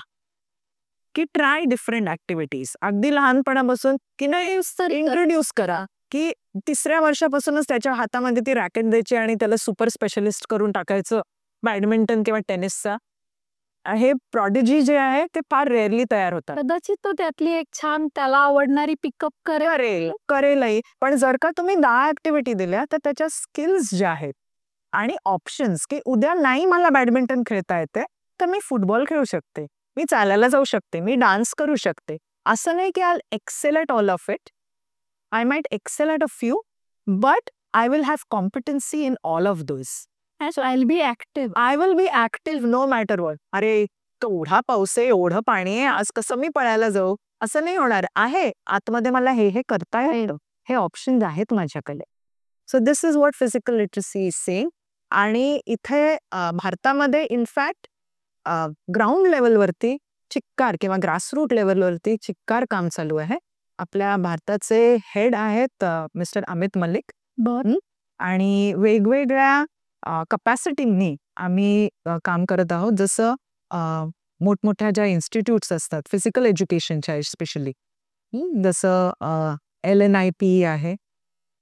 की ट्राय डिफरंट ऍक्टिव्हिटीज. अगदी लहानपणापासून की नाही इंट्रोड्यूस करा, की 3ऱ्या वर्षापासूनच त्याच्या हातामध्ये ती रॅकेट द्यायची आणि त्याला सुपर स्पेशलिस्ट करून टाकायचं बॅडमिंटन किंवा टेनिसचा. हे प्रॉडिजी जे आहे ते फार रेअरली तयार होतात. कदाचित तो त्यातली एक छान त्याला आवडणारी पिकअप करेलही. पण जर का तुम्ही 10 ऍक्टिव्हिटी दिल्या तर त्याच्या स्किल्स ज्या आहेत आणि ऑप्शन्स, की उद्या नाही मला बॅडमिंटन खेळता येते तर मी फुटबॉल खेळू शकते, मी चालायला जाऊ शकते, मी डान्स करू शकते. असं नाही की I excel at all of it. I might excel at a few, but I will have competency in all of those. So I'll be active. I will be active no matter what. अरे एवढा पाऊस आहे, एवढं पाणी आहे, आज कसं मी पळायला जाऊ, असं नाही होणार आहे. आतमध्ये मला हे करता येतं, हे ऑप्शन्स आहेत माझ्याकडे. So this is what physical literacy is saying. आणि इथे भारतामध्ये इनफॅक्ट ग्राउंड लेवलवरती चिक्कार किंवा ग्रासरूट लेवलवरती चिक्कार काम चालू आहे. आपल्या भारताचे हेड आहेत मिस्टर अमित मलिक. बरं. आणि वेगवेगळ्या कपॅसिटीनी आम्ही काम करत आहोत. जसं मोठमोठ्या ज्या इन्स्टिट्यूट्स असतात फिजिकल एज्युकेशनच्या स्पेशली, जसं LNIPE आहे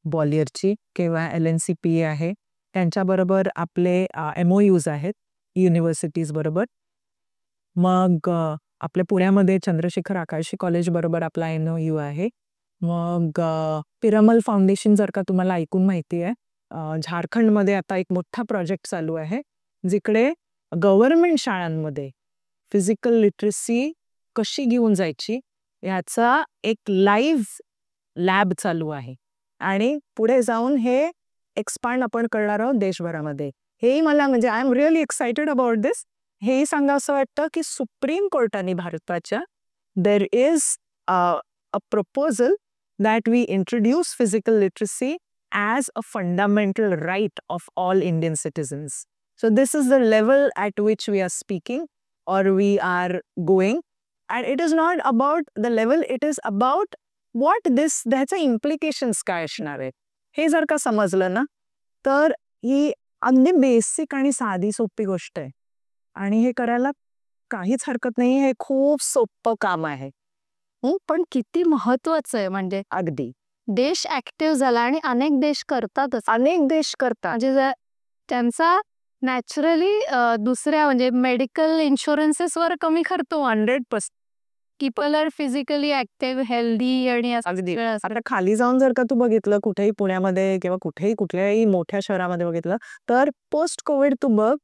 ग्वालियरची किंवा LNCPE आहे, त्यांच्याबरोबर आपले MOUs आहेत युनिव्हर्सिटीज बरोबर. मग आपल्या पुण्यामध्ये चंद्रशेखर आकाशी कॉलेज बरोबर आपला MOU आहे. मग पिरामल फाउंडेशन जर का तुम्हाला ऐकून माहिती आहे, झारखंडमध्ये आता एक मोठा प्रोजेक्ट चालू आहे जिकडे गव्हर्नमेंट शाळांमध्ये फिजिकल लिटरसी कशी घेऊन जायची याचा एक लाईव्ह लॅब चालू आहे आणि पुढे जाऊन हे एक्सपांड आपण करणार आहोत देशभरामध्ये. हेही मला म्हणजे I am really excited about this. हेही सांगा असं वाटतं की सुप्रीम कोर्टाने भारताच्या there is a proposal that we introduce physical literacy as a fundamental right of all Indian citizens. So this is the level at which we are speaking or we are going. And it is not about the level, it is about what त्याचा implications काय असणार आहेत. हे जर का समजलं ना, तर ही अगदी बेसिक आणि साधी सोपी गोष्ट आहे. आणि हे करायला काहीच हरकत नाही. हे खूप सोपं काम आहे. पण किती महत्वाचं आहे म्हणजे अगदी देश ऍक्टिव्ह झाला आणि अनेक देश करतातच. अनेक देश करतात. म्हणजे त्यांचा नॅचरली दुसऱ्या म्हणजे मेडिकल इन्शुरन्सेसवर कमी खर्च 100%. People are physically active healthy आणि अगदी. आता खाली जाऊन जर का तू बघितलं कुठेही पुण्यामध्ये किंवा कुठेही कुठल्याही मोठ्या शहरामध्ये बघितलं तर पोस्ट कोविड तू बघ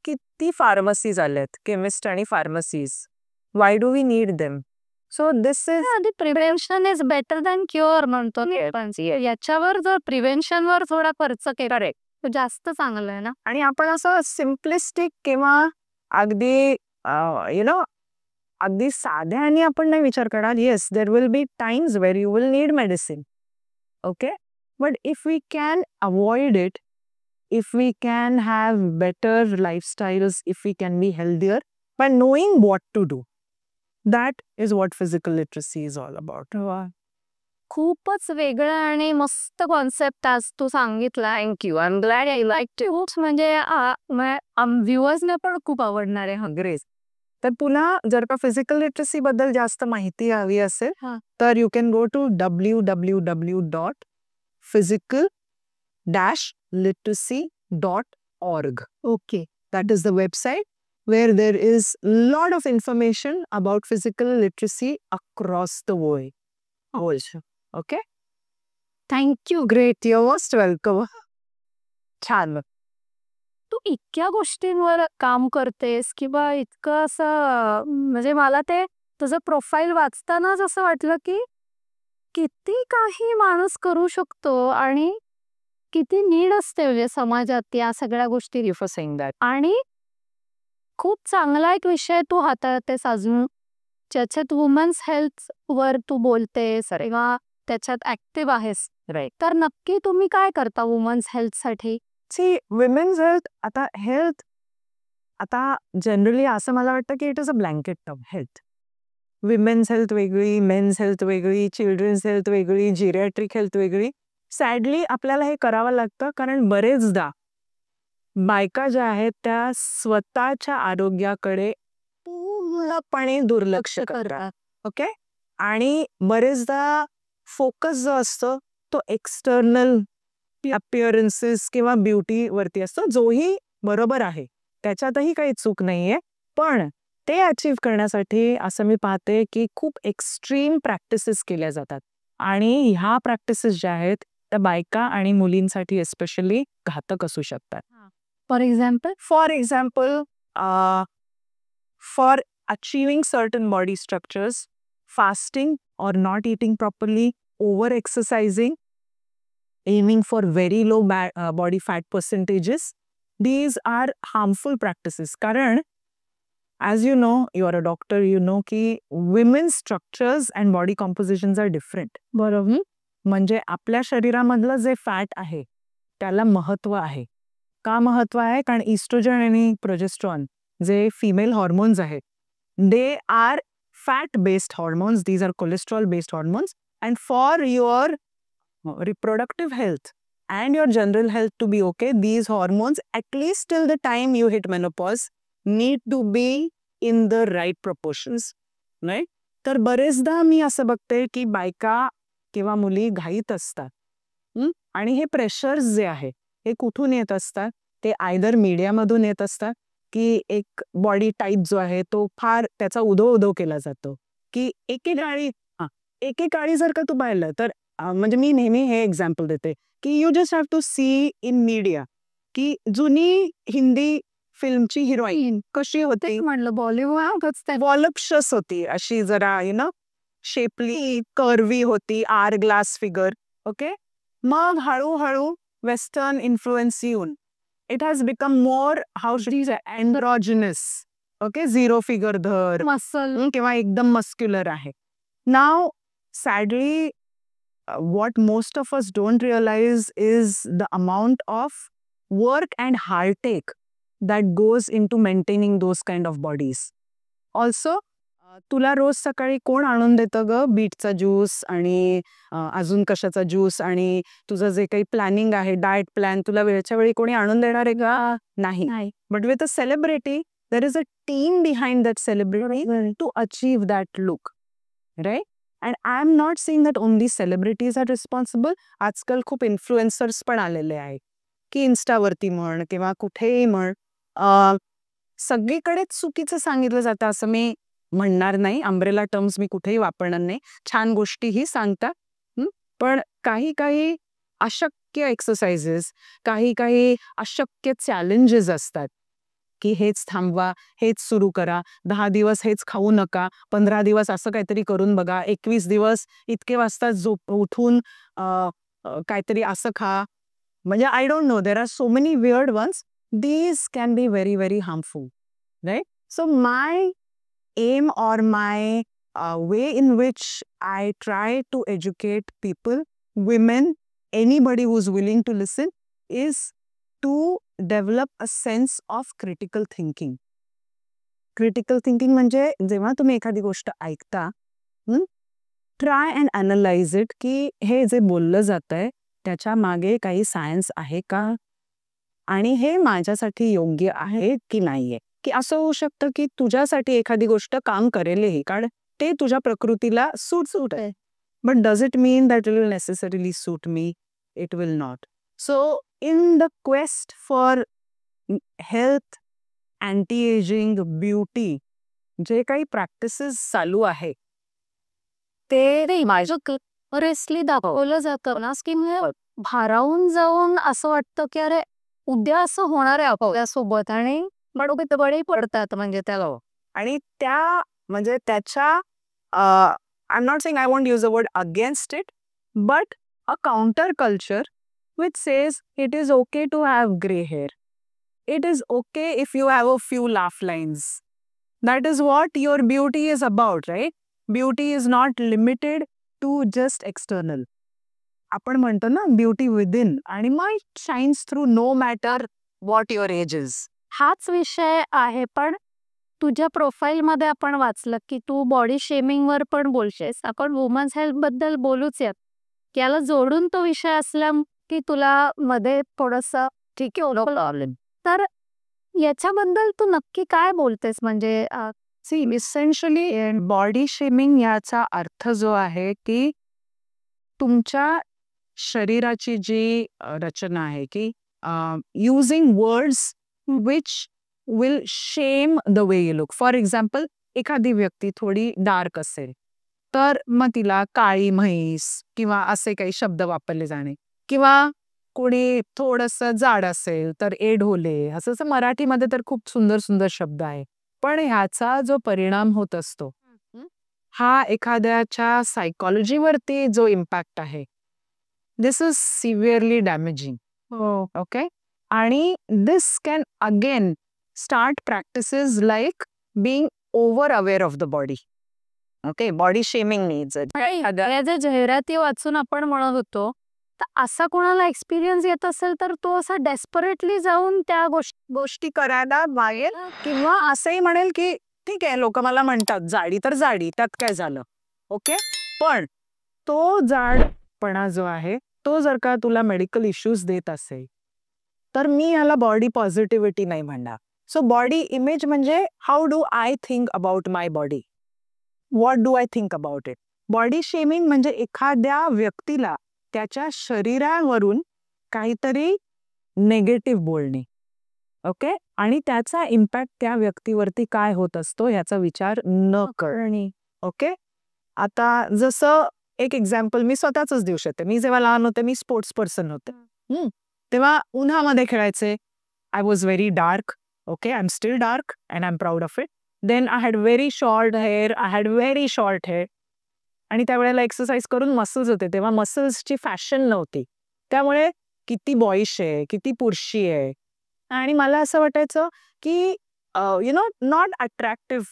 किती फार्मसीज आल्यात, केमिस्ट आणि pharmacies. Why do we need them? So this is prevention is better than cure म्हणतो याच्यावर जर प्रिव्हेन्शनवर थोडा खर्च केला तर जास्त चांगलं आहे ना. आणि आपण असं सिम्पलिस्टिक किंवा अगदी अगदी साध्याने आपण नाही विचार करणार. Yes, there will be times where you will need medicine, okay, but if we can avoid it, if we can have better lifestyles, if we can be healthier by knowing what to do, that is what physical literacy is all about. खूपच वेगळा आणि मस्त कॉन्सेप्ट आज तू सांगितला. Thank you. I am glad I like to. म्हणजे व्ह्युअर्सने पण खूप आवडणार आहे. ग्रेस. तर पुन्हा जर का फिजिकल लिटरसी बद्दल जास्त माहिती हवी असेल तर you can go to www.physical-literacy.org. Okay. That is the website where there is a lot of information about physical literacy across the world. Okay? Thank you. Great. You're most welcome. छान. तू इतक्या गोष्टींवर काम करतेस किंवा इतकं असं म्हणजे मला ते तुझं प्रोफाईल वाचतानाच असं वाटलं की किती काही माणूस करू शकतो आणि किती नीड असते म्हणजे समाजात या सगळ्या गोष्टी. You for saying that. आणि खूप चांगला एक विषय तू हाताळतेस अजून ज्याच्यात वुमन्स हेल्थ वर तू बोलतेस किंवा त्याच्यात ऍक्टिव्ह आहेस. राईट. तर नक्की तुम्ही काय करता वुमन्स हेल्थ साठी? सी विमेन्स हेल्थ आता जनरली असं मला वाटतं की it is a blanket term. Health, women's health वेगळी, मेन्स हेल्थ वेगळी, चिल्ड्रन्स हेल्थ वेगळी, जिरॅट्रिक हेल्थ वेगळी. सॅडली आपल्याला हे करावं लागतं कारण बरेचदा बायका ज्या आहेत त्या स्वतःच्या आरोग्याकडे पूर्णपणे दुर्लक्ष करतात. ओके. आणि बरेचदा फोकस जो असतो तो एक्सटर्नल अपिअरन्सेस किंवा ब्युटी वरती असतो, जोही बरोबर आहे, त्याच्यातही काही चूक नाहीये. पण ते अचीव्ह करण्यासाठी असं मी पाहते की खूप एक्स्ट्रीम प्रॅक्टिसेस केल्या जातात आणि ह्या प्रॅक्टिसेस ज्या आहेत त्या बायका आणि मुलींसाठी एस्पेशली घातक असू शकतात. For example for achieving certain body structures, fasting or not eating properly, over exercising, aiming for very low body fat percentages, these are harmful practices. Karan, as you know, you are a doctor, you know ki women's structures and body compositions are different. बरोबर. म्हणजे आपल्या शरीरामधलं जे फॅट आहे त्याला महत्व आहे. का महत्व आहे? कारण इस्ट्रोजन आणि प्रोजेस्ट्रॉन जे फिमेल हॉर्मोन्स आहेत they are fat based hormones, these are cholesterol based hormones, and for your reproductive health and your general health to be okay, these hormones, at least till the time you hit menopause, need to be in the right proportions, right? तर बरेचदा मी असं बघते की बायका किंवा मुली घाईत असतात. आणि हे प्रेशर्स जे आहे हे कुठून येत असतात? ते आयदर मीडियामधून येत असतात की एक बॉडी टाईप जो आहे तो फार त्याचा उदो केला जातो की एकेकाळी जर का तू पाहिलं तर म्हणजे मी नेहमी हे एक्झाम्पल देते की you just have to see in media की जुनी हिंदी फिल्मची हिरोईन कशी होती, म्हणलं बॉलिवूड वॉलप्शस होती, अशी जरा शेपली कर्वी होती, आर ग्लास फिगर. ओके, मग हळूहळू वेस्टर्न इन्फ्लुएन्स येऊन it has become more how should you say androgynous. Okay, zero figure धर मसल किंवा एकदम मस्क्युलर आहे. Now sadly what most of us don't realize is the amount of work and heartache that goes into maintaining those kind of bodies. Also, तुला रोज सकाळी कोण आणून देतं ग बीटचा ज्यूस आणि अजून कशाचा ज्यूस आणि तुझं जे काही प्लॅनिंग आहे डाएट प्लॅन तुला वेळच्या वेळी कोणी आणून देणार आहे का? नाही. But with a celebrity there is a team behind that celebrity to achieve that look, right? And I'm not saying that only celebrities are responsible. आजकाल खूप इन्फ्लुएन्सर्स पण आलेले आहेत की इन्स्टावरती म्हण किंवा कुठेही म्हण सगळीकडेच चुकीचं सांगितलं जातं असं मी म्हणणार नाही. अम्ब्रेला टर्म्स मी कुठेही वापरणार नाही. छान गोष्टीही सांगतात, पण काही अशक्य एक्सरसाइजेस, काही अशक्य चॅलेंजेस असतात की हेच थांबवा, हेच सुरू करा, 10 दिवस हेच खाऊ नका, 15 दिवस असं काहीतरी करून बघा, 21 दिवस इतके वाजता उठून काहीतरी असं खा. म्हणजे I don't know, there are so many weird ones. These can be very very harmful, right? So my aim or my way in which I try to educate people, women, anybody who's willing to listen, is to develop a sense of critical thinking. Critical thinking म्हणजे जेव्हा तुम्ही एखादी गोष्ट ऐकता, ट्राय अँड अनलाइज इट की हे जे बोललं जातंय त्याच्या मागे काही सायन्स आहे का आणि हे माझ्यासाठी योग्य आहे की नाहीये. की असं होऊ शकतं की तुझ्यासाठी एखादी गोष्ट काम करेलही कारण ते तुझ्या प्रकृतीला सूट आहे, but does it mean that it will necessarily suit me? It will not. So in the quest for health, anti-aging, beauty, जे काही प्रॅक्टिसेस चालू आहे ते माझं रेसली दाखवलं जातं ना की भारावून जाऊन असं वाटतं की अरे उद्या असं होणार आहे आपल्यासोबत आणि बडे पडतात म्हणजे त्याला. आणि त्या म्हणजे त्याच्या I am not saying I want use a word against it, but a counter culture which says it is okay to have gray hair. It is okay if you have a few laugh lines. That is what your beauty is about, right? Beauty is not limited to just external. आपण म्हणतो ना beauty within आणि mine shines through no matter what your age is. हाच विषय आहे, पण तुझ्या प्रोफाईलमध्ये आपण वाचलं की तू बॉडी शेमिंगवर पण बोलतेस. आपण वुमन्स हेल्थ बद्दल बोलूच यात. याला जोडून तो विषय असला की तुला मध्ये थोडंसं ठीक आहे प्रॉब्लेम, तर याच्याबद्दल तू नक्की काय बोलतेस? म्हणजे सी इसेन्शियली बॉडी शेमिंग याचा अर्थ जो आहे की तुमच्या शरीराची जी रचना आहे की युझिंग वर्ड्स विच विल शेम the way you look. For example, एखादी व्यक्ती थोडी डार्क असेल तर मग तिला काळी म्हैस किंवा असे काही शब्द वापरले जाणे, किंवा कोणी थोडंसं जाड असेल तर ढोले, असं मराठीमध्ये तर खूप सुंदर सुंदर शब्द आहे. पण ह्याचा जो परिणाम होत असतो हा एखाद्याच्या सायकोलॉजीवरती जो इम्पॅक्ट आहे, this is severely damaging. Okay, आणि this can again start practices like being over aware of the body. Okay, body shaming needs. या जाहिराती वाचून आपण म्हणत होतो, तर असा कोणाला एक्सपिरियन्स येत असेल तर तो असा डेस्परेटली जाऊन त्या गोष्टी करायला मागेल, किंवा असंही म्हणेल की ठीक आहे, लोक मला म्हणतात जाडी तर जाडी, त्यात काय झालं. ओके, पण तो जाडपणा जो आहे तो जर का तुला मेडिकल इश्यूज देत असेल तर मी याला बॉडी पॉझिटिव्हिटी नाही म्हणणार. सो बॉडी इमेज म्हणजे how do I think about my body, what do I think about it. Body shaming म्हणजे एखाद्या व्यक्तीला त्याच्या शरीरावरून काहीतरी नेगेटिव्ह बोलणे, ओके, आणि त्याचा इम्पॅक्ट त्या व्यक्तीवरती काय होत असतो याचा विचार न करणे. ओके, आता जसं एक एक्झाम्पल मी स्वतःच देऊ शकते. मी जेव्हा लहान होते मी स्पोर्ट्स पर्सन होते. तेव्हा उन्हामध्ये खेळायचे. I was very dark. Okay, I am still dark and I am proud of it. Then I had very short hair. आणि त्यावेळेला एक्सरसाइज करून मसल्स होते. तेव्हा मसल्सची फॅशन नव्हती. त्यामुळे किती बॉईश आहे, किती पुरुषी आहे. आणि मला असं वाटायचं की not attractive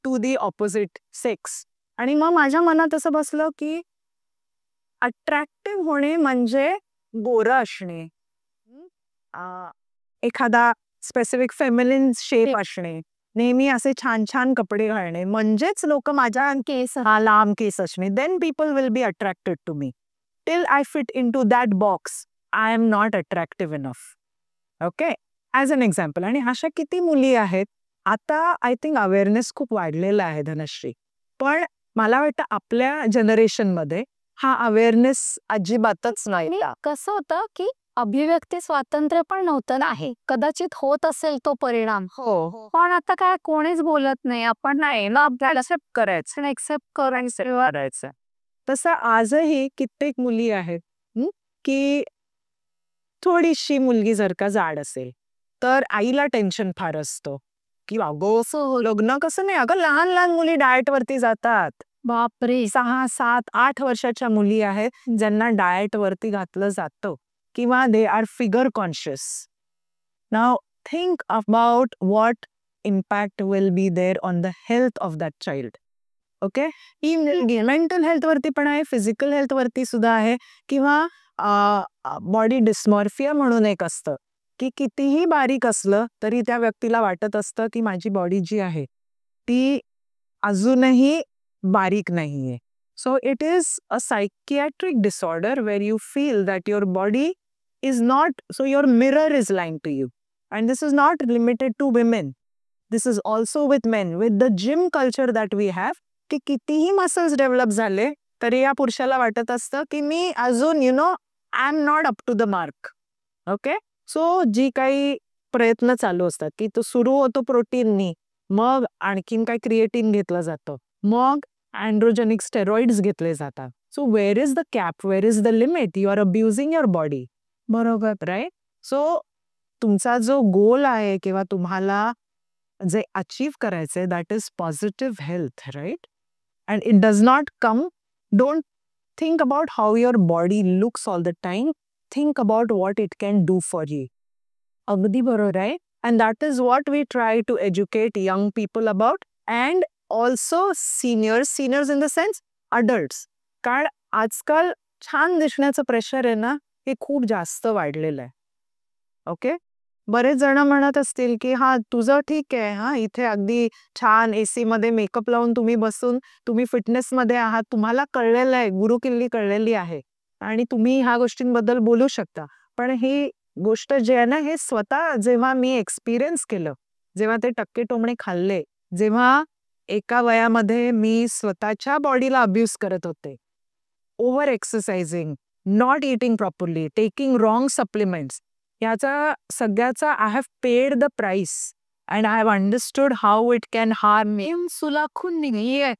to the opposite sex. आणि मग माझ्या मनात असं बसलं की अट्रॅक्टिव्ह होणे म्हणजे गोरं असणे, एखादा स्पेसिफिक फेमिनिन शेप असणे, नेहमी असे छान छान कपडे घालणे म्हणजेच लोक माझ्या लांब केस असणे. Then people will be attracted to me. Till I fit into that box I am not attractive enough. Okay, as an example. आणि अशा किती मुली आहेत. आता आय थिंक अवेअरनेस खूप वाढलेला आहे धनश्री, पण मला वाटतं आपल्या जनरेशनमध्ये हा अवेअरनेस अजिबातच नाही. कसं होतं की अभिव्यक्ती स्वातंत्र्य पण नव्हतं ना. आहे कदाचित होत असेल तो परिणाम, हो, पण आता काय कोणीच बोलत नाही. आपण नाही ना आपल्याला एक्सेप्ट करायचं, एक्सेप्ट करायचं. तसं आजही कित्येक मुली आहेत की थोडीशी मुलगी जर का जाड असेल तर आईला टेन्शन फार असतं की अगो लग्न कसं नाही. अगं लहान लहान मुली डाएट वरती जातात. बापरे, 6, 7, 8 वर्षाच्या मुली आहेत ज्यांना डाएट वरती घातलं जातं किंवा they are figure conscious. Now think about what impact will be there on the health of that child. Okay, ही मेंटल हेल्थ वरती पण आहे, फिजिकल हेल्थ वरती सुद्धा आहे. किंवा बॉडी डिस्मॉर्फिया म्हणून एक असतं की कितीही बारीक असलं तरी त्या व्यक्तीला वाटत असतं की माझी बॉडी जी आहे ती अजूनही बारीक नाहीये. So it is a psychiatric disorder where you feel that your body is not, so your mirror is lying to you. And this is not limited to women, this is also with men. With the gym culture that we have, की कितीही मसल्स डेव्हलप झाले तरी या पुरुषाला वाटत असतं की मी अजून I am not up to the mark. Okay, so जी काही प्रयत्न चालू असतात की तो सुरू होतो प्रोटीननी, मग आणखीन काय क्रिएटिन घेतलं जातं, मग अँड्रोजेनिक स्टेरॉइड्स घेतले जातात. So where is the cap, where is the limit? You are abusing your body. बरोबर, राईट? सो तुमचा जो गोल आहे किंवा तुम्हाला जे अचीव्ह करायचंय that is positive health, right? And it does not come, don't think about how your body looks all the time. Think about what it can do for you. अगदी बरोबर आहे. And that is what we try to educate young people about, and also seniors in the sense adults. कारण आजकाल छान दिसण्याचं प्रेशर आहे ना, हे खूप जास्त वाढलेलं आहे. ओके, बरेच जण म्हणत असतील की हा तुझं ठीक आहे, हा इथे अगदी छान एसी मध्ये मेकअप लावून तुम्ही बसून तुम्ही फिटनेस मध्ये आहात, तुम्हाला कळलेलं आहे, गुरुकिल्ली कळलेली आहे आणि तुम्ही ह्या गोष्टींबद्दल बोलू शकता. पण ही गोष्ट जे आहे ना, हे स्वतः जेव्हा मी एक्सपिरियन्स केलं, जेव्हा ते टक्के टोमणे खाल्ले, जेव्हा एका वयामध्ये मी स्वतःच्या बॉडीला अब्यूज करत होते, over exercising, not eating properly, taking wrong supplements, याचा सगळ्याचा I have paid the price and I have understood how it can harm me. सुलाखून निघे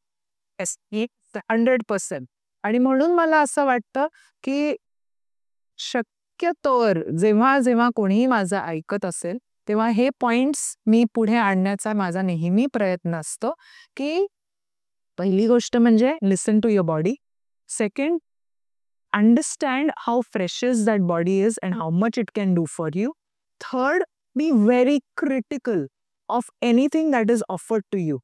100%. आणि म्हणून मला असं वाटतं की शक्यतोवर जेव्हा जेव्हा कोणीही माझं ऐकत असेल तेव्हा हे पॉइंट्स मी पुढे आणण्याचा माझा नेहमी प्रयत्न असतो की पहिली गोष्ट म्हणजे listen to your body. Second, understand how precious that body is and how much it can do for you. Third, be very critical of anything that is offered to you.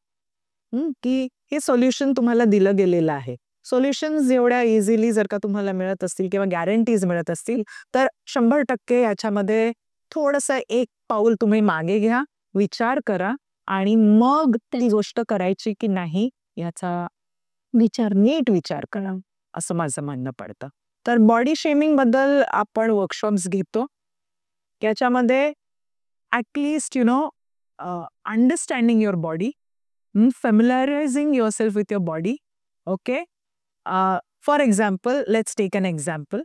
की हे सोल्युशन तुम्हाला दिलं गेलेलं आहे. सोल्युशन्स एवढ्या इझिली जर का तुम्हाला मिळत असतील किंवा गॅरंटीज मिळत असतील तर 100% याच्यामध्ये थोडंसं एक पाऊल तुम्ही मागे घ्या, विचार करा आणि मग ती गोष्ट करायची की नाही याचा नीट विचार करा, असं माझं म्हणणं पडतं. तर बॉडी शेमिंग बद्दल आपण वर्कशॉप्स घेतो. याच्यामध्ये at least understanding your body, familiarizing yourself with your body. Okay. For example, let's take an example.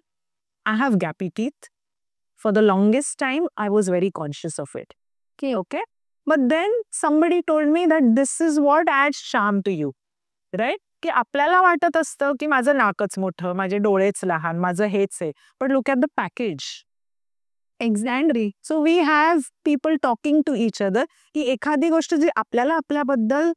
I have gappy teeth. For the longest time, I was very conscious of it. Okay. But then somebody told me that this is what adds charm to you. Right? की आपल्याला वाटत असतं की माझं नाकच मोठं, माझे डोळेच लहान, माझं हेच आहे. But look at the package. Exactly. So we have people talking to each other की एखादी गोष्ट जी आपल्याला आपल्याबद्दल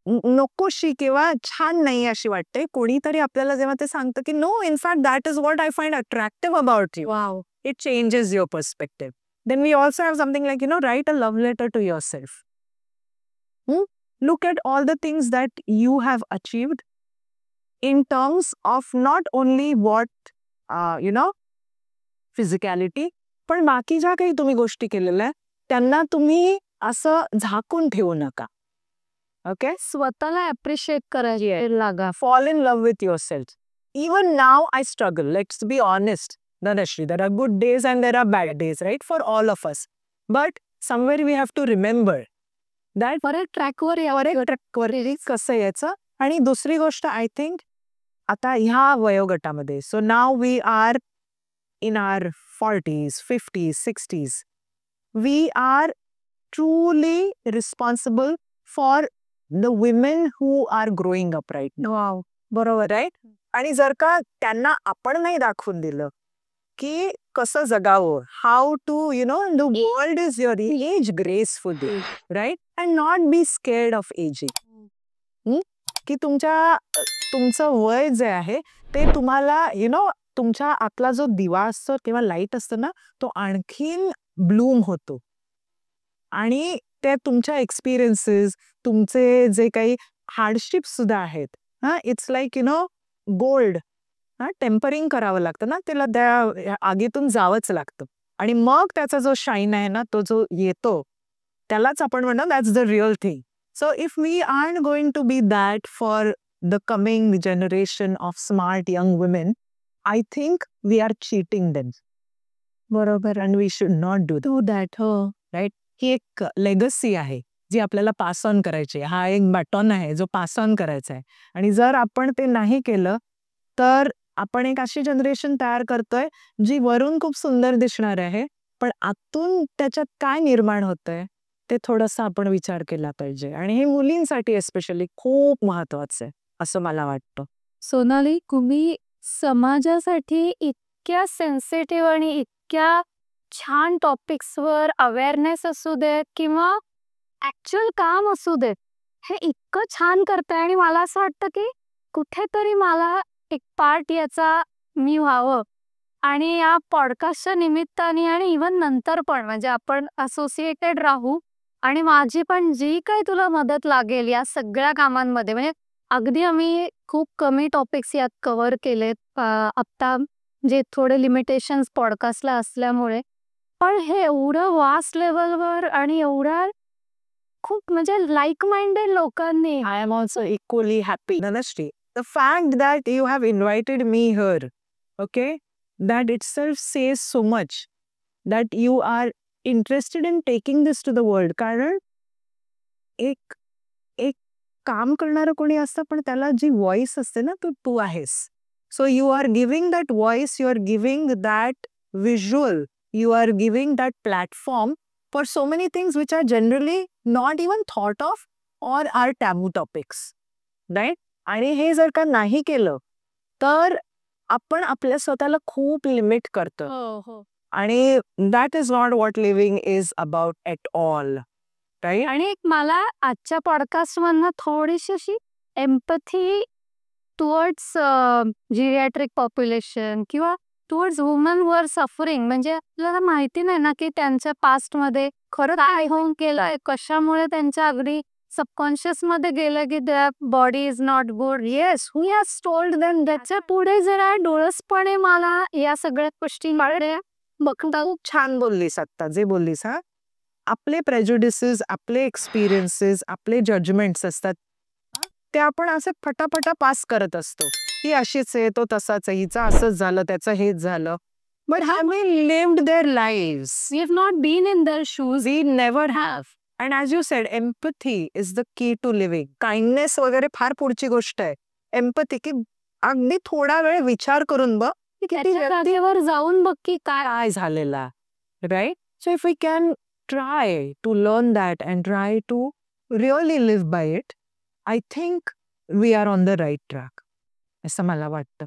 नकोशी किंवा छान नाही अशी वाटते, कोणीतरी आपल्याला जेव्हा ते सांगतं की no, in fact that is what I find attractive about you. Wow. It changes your perspective. Then we also have something like, write a love letter to yourself. Look at all the things that you have achieved in terms of not only what, physicality, पण बाकी ज्या काही तुम्ही गोष्टी केलेल्या त्यांना तुम्ही असं झाकून ठेवू नका. ओके. स्वतःला अप्रिशिएट करायला लागा. Fall in love with yourself. Even now I struggle. Let's be honest. Dhanashri, there are good days and there are bad days, right? For all of us. But somewhere we have to remember that परत ट्रॅकवर कसं यायचं. आणि दुसरी गोष्ट आय थिंक आता ह्या वयोगटामध्ये, so now we are in our 40s, 50s, 60s, we are truly responsible for the women who are growing up right now. Wow. बरोबर, राईट? आणि जर का त्यांना आपण नाही दाखवून दिलं की कसं जगावं, how to the world is your, age gracefully, right? And not be scared of ageing. की तुमचं वय जे आहे ते तुम्हाला तुमच्या आतला जो दिवा असतो किंवा लाईट असतो ना, तो आणखीन ब्लूम होतो. आणि ते तुमच्या एक्सपिरियन्सेस, तुमचे जे काही हार्डशिप्स सुद्धा आहेत, इट्स लाईक गोल्ड. टेम्परिंग करावं लागतं ना, त्याला त्या आगीतून जावंच लागतं. आणि मग त्याचा जो शाईन आहे ना, तो जो येतो त्यालाच आपण म्हणतो that's the real thing. So if we are going to be that for the coming generation of smart young women, I think we are cheating them. बरोबर. And we should not do that. हो. Right? ही एक लेगसी आहे जी आपल्याला पास ऑन करायची. हा एक बॅटॉन आहे जो पास ऑन करायचा आहे. आणि जर आपण ते नाही केलं तर आपण एक अशी जनरेशन तयार करतोय जी वरून खूप सुंदर दिसणार आहे, पण आतून त्याच्यात काय निर्माण होतंय ते थोडंसं आपण विचार केला पाहिजे. आणि हे मुलींसाठी एस्पेशली खूप महत्वाचं आहे असं मला वाटतं. सोनाली, तुम्ही समाजासाठी इतक्या सेन्सिटिव्ह आणि इतक्या छान टॉपिक्सवर अवेअरनेस असू देत किंवा ॲक्च्युअल काम असू देत, हे इतकं छान करताय. आणि मला असं वाटतं की कुठेतरी मला एक पार्ट याचा मी व्हावं. आणि या पॉडकास्टच्या निमित्ताने आणि इव्हन नंतर पण म्हणजे आपण असोसिएटेड राहू. आणि माझी पण जी काही तुला मदत लागेल या सगळ्या कामांमध्ये, म्हणजे अगदी आम्ही खूप कमी टॉपिक्स यात कव्हर केलेत आत्ता, जे थोडे लिमिटेशन्स पॉडकास्टला असल्यामुळे. पण हे एवढं वास्ट लेवलवर आणि एवढ्या खूप म्हणजे लाईक माइंडेड लोकांनी. I am also equally happy. Dhanashri, the fact that you have invited me here, okay, that itself says so much that you are interested in taking this to the world. कारण एक काम करणारं कोणी असतं, पण त्याला जी व्हॉइस असते ना, तो तू आहेस. So you are giving that voice, you are giving that visual, you are giving that platform for so many things which are generally not even thought of or are taboo topics, right? आणि हे जर का नाही केलं तर आपण आपल्या स्वतःला खूप लिमिट करतो. आणि that is not what living is about at all. आणि मला आजच्या पॉडकास्टमधनं थोडीशी अशी एम्पथी टुवर्ड्स जिरियाट्रिक पॉप्युलेशन किंवा टुवर्ड्स वुमन हु आर सफरिंग, म्हणजे आपल्याला माहिती नाही ना की त्यांच्या पास्टमध्ये खरं काय होऊन गेलंय, कशामुळे त्यांच्या अगदी सबकॉन्शियस मध्ये गेलं की that body is not good. Yes, who has told them. त्याच्या पुढे जरा डोळसपणे मला या सगळ्या गोष्टी बघता. खूप छान बोललीस आत्ता जे बोललीस. आपले प्रेजुडिसेस, आपले एक्सपिरियन्सेस, आपले जजमेंट्स असतात ते आपण असे फटाफटा पास करत असतो. ती अशीच आहे, तो तसाच आहे, हिचं असंच झालं, त्याचं हेच झालं. But have we lived their lives? We have not been in their shoes. We never have. And as you said, empathy is the key to living. Kindness वगैरे फार पुढची गोष्ट आहे. Empathy की अगदी थोडा वेळ विचार करून बघ की किती त्याच्या जागेवर जाऊन बघ की काय झालेला. Right? So if we can try to learn that and try to really live by it, I think we are on the right track. असं मला वाटतं.